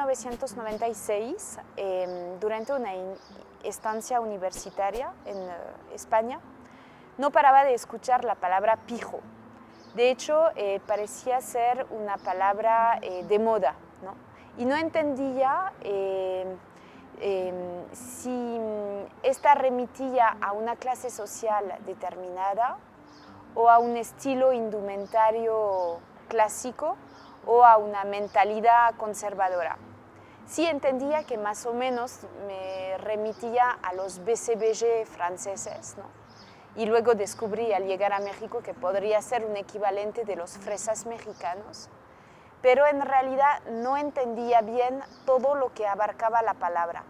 1996, durante una estancia universitaria en España, no paraba de escuchar la palabra pijo. De hecho, parecía ser una palabra de moda, ¿no? Y no entendía si esta remitía a una clase social determinada o a un estilo indumentario clásico o a una mentalidad conservadora. Sí entendía que más o menos me remitía a los BCBG franceses, ¿no? Y luego descubrí al llegar a México que podría ser un equivalente de los fresas mexicanos, pero en realidad no entendía bien todo lo que abarcaba la palabra.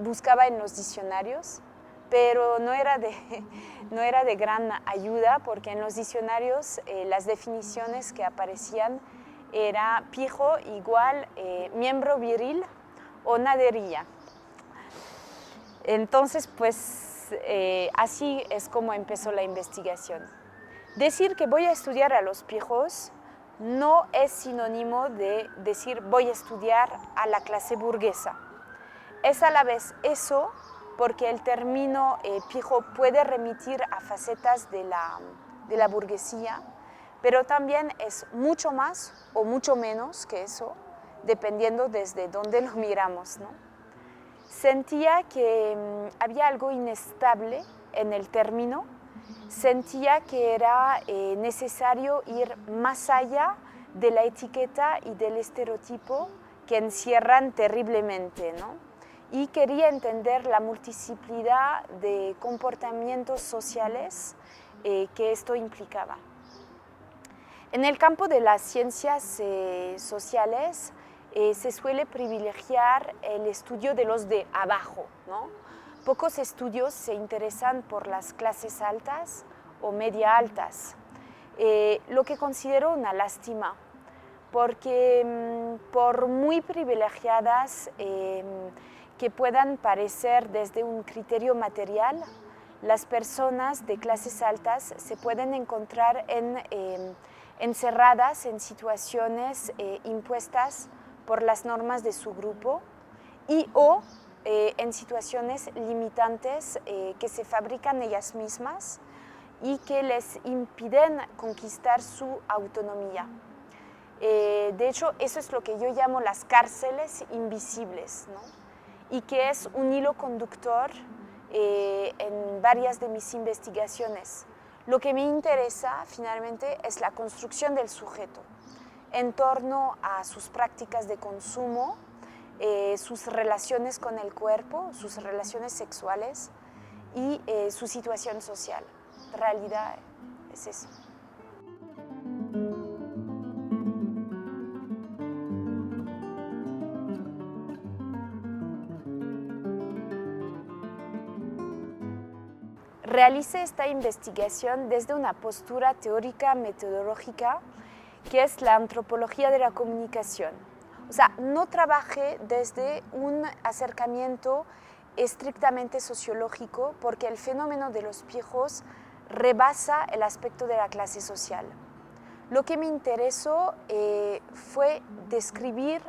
Buscaba en los diccionarios, pero no era de gran ayuda porque en los diccionarios las definiciones que aparecían era pijo igual miembro viril o naderilla. Entonces, pues así es como empezó la investigación. Decir que voy a estudiar a los pijos no es sinónimo de decir voy a estudiar a la clase burguesa. Es a la vez eso, porque el término pijo puede remitir a facetas de la burguesía, pero también es mucho más o mucho menos que eso, dependiendo desde dónde lo miramos, ¿no? Sentía que había algo inestable en el término, sentía que era necesario ir más allá de la etiqueta y del estereotipo que encierran terriblemente, ¿no? Y quería entender la multiplicidad de comportamientos sociales que esto implicaba. En el campo de las ciencias sociales se suele privilegiar el estudio de los de abajo, ¿no? Pocos estudios se interesan por las clases altas o media altas, lo que considero una lástima, porque por muy privilegiadas que puedan parecer desde un criterio material, las personas de clases altas se pueden encontrar encerradas en situaciones impuestas por las normas de su grupo y o en situaciones limitantes que se fabrican ellas mismas y que les impiden conquistar su autonomía. De hecho, eso es lo que yo llamo las cárceles invisibles, ¿no? Y que es un hilo conductor en varias de mis investigaciones. Lo que me interesa finalmente es la construcción del sujeto en torno a sus prácticas de consumo, sus relaciones con el cuerpo, sus relaciones sexuales y su situación social. En realidad es eso. Realicé esta investigación desde una postura teórica metodológica que es la antropología de la comunicación. O sea, no trabajé desde un acercamiento estrictamente sociológico porque el fenómeno de los pijos rebasa el aspecto de la clase social. Lo que me interesó fue describir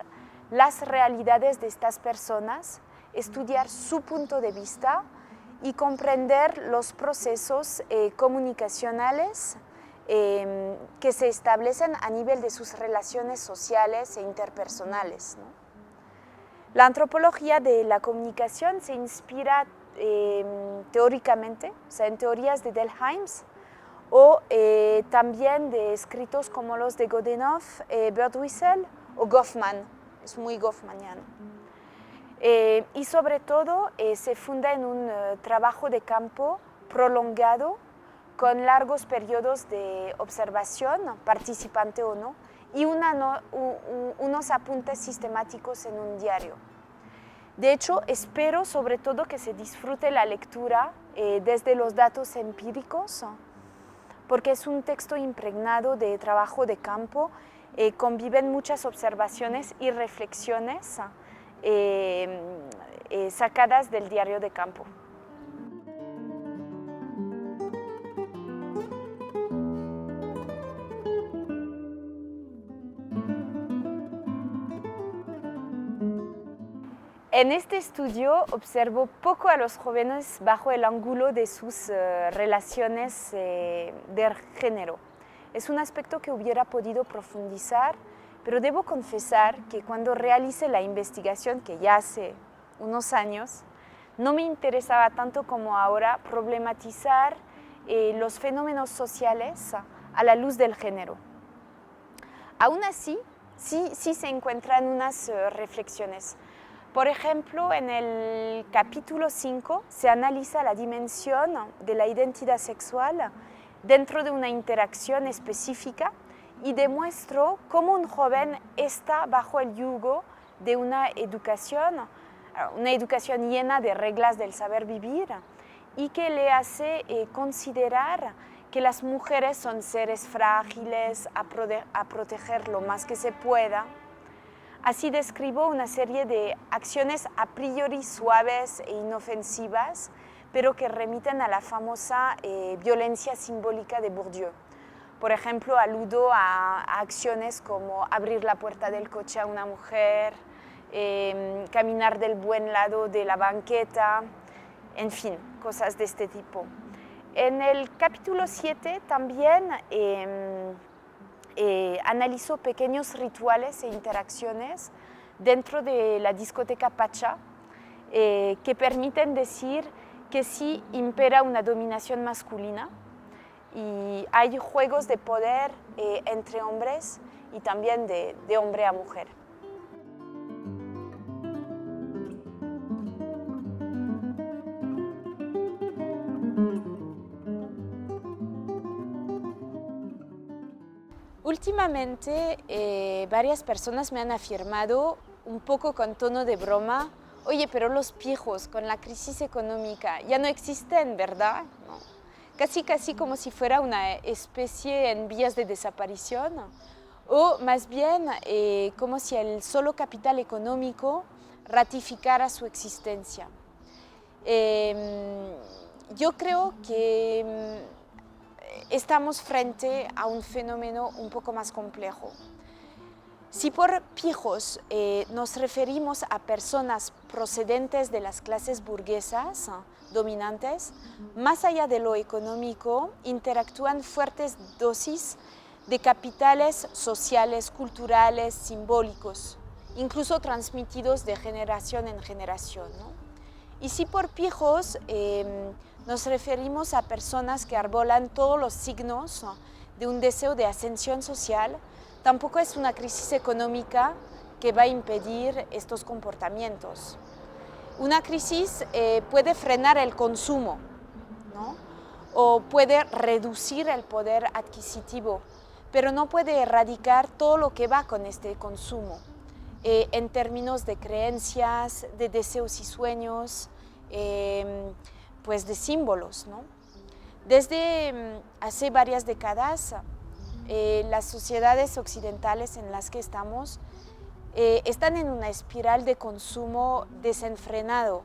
las realidades de estas personas, estudiar su punto de vista y comprender los procesos comunicacionales que se establecen a nivel de sus relaciones sociales e interpersonales, ¿no? La antropología de la comunicación se inspira teóricamente, o sea, en teorías de Delheims o también de escritos como los de Godunov, Birdwhissell o Goffman, es muy goffmaniano. Y sobre todo se funda en un trabajo de campo prolongado con largos periodos de observación, participante o no, y unos apuntes sistemáticos en un diario. De hecho, espero sobre todo que se disfrute la lectura desde los datos empíricos, porque es un texto impregnado de trabajo de campo, conviven muchas observaciones y reflexiones sacadas del diario de campo. En este estudio observo poco a los jóvenes bajo el ángulo de sus relaciones de género. Es un aspecto que hubiera podido profundizar, pero debo confesar que cuando realicé la investigación, que ya hace unos años, no me interesaba tanto como ahora problematizar los fenómenos sociales a la luz del género. Aún así, sí se encuentran unas reflexiones. Por ejemplo, en el capítulo 5 se analiza la dimensión de la identidad sexual dentro de una interacción específica y demuestro cómo un joven está bajo el yugo de una educación llena de reglas del saber vivir y que le hace considerar que las mujeres son seres frágiles a proteger lo más que se pueda. Así describo una serie de acciones a priori suaves e inofensivas, pero que remiten a la famosa violencia simbólica de Bourdieu. Por ejemplo, aludo a acciones como abrir la puerta del coche a una mujer, caminar del buen lado de la banqueta, en fin, cosas de este tipo. En el capítulo 7 también analizo pequeños rituales e interacciones dentro de la discoteca Pacha que permiten decir que sí impera una dominación masculina y hay juegos de poder entre hombres y también de hombre a mujer. Últimamente varias personas me han afirmado, un poco con tono de broma, oye, pero los pijos con la crisis económica ya no existen, ¿verdad? No. Casi como si fuera una especie en vías de desaparición, o más bien como si el solo capital económico ratificara su existencia. Yo creo que estamos frente a un fenómeno un poco más complejo. Si por pijos nos referimos a personas procedentes de las clases burguesas dominantes, más allá de lo económico, interactúan fuertes dosis de capitales sociales, culturales, simbólicos, incluso transmitidos de generación en generación, ¿no? Y si por pijos nos referimos a personas que arbolan todos los signos de un deseo de ascensión social, tampoco es una crisis económica que va a impedir estos comportamientos. Una crisis puede frenar el consumo, ¿no? O puede reducir el poder adquisitivo, pero no puede erradicar todo lo que va con este consumo, en términos de creencias, de deseos y sueños, pues de símbolos, ¿no? Desde hace varias décadas, las sociedades occidentales en las que estamos están en una espiral de consumo desenfrenado.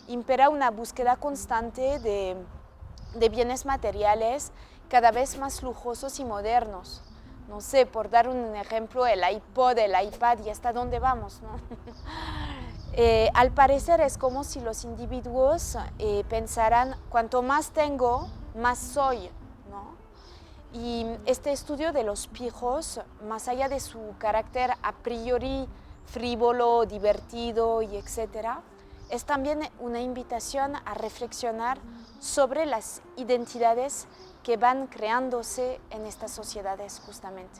Impera una búsqueda constante de bienes materiales cada vez más lujosos y modernos. No sé, por dar un ejemplo, el iPod, el iPad y hasta dónde vamos, ¿no? Al parecer es como si los individuos pensaran, cuanto más tengo, más soy, ¿no? Y este estudio de los pijos, más allá de su carácter a priori frívolo, divertido y etcétera, es también una invitación a reflexionar sobre las identidades que van creándose en estas sociedades justamente.